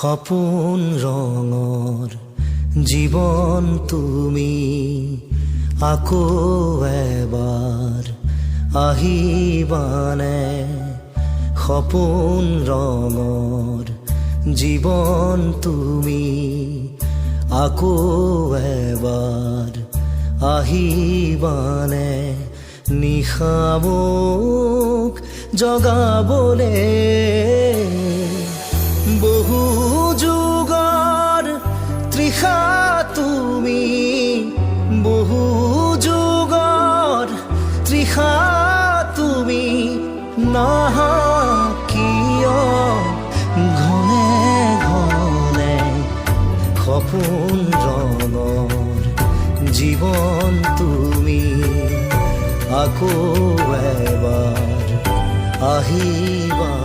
সপোন ৰঙৰ জীৱন তুমি আকৌ এবাৰ আহিবানে সপোন ৰঙৰ জীৱন তুমি আকৌ এবাৰ আহিবানে নিশা মোক জগাবলে বহু যুগৰ তৃষা তুমি বহু যুগৰ তৃষা তুমি নাহা কিয় ঘনে ঘনে সপোন ৰঙৰ জীৱন তুমি আকৌ এবাৰ আহিবা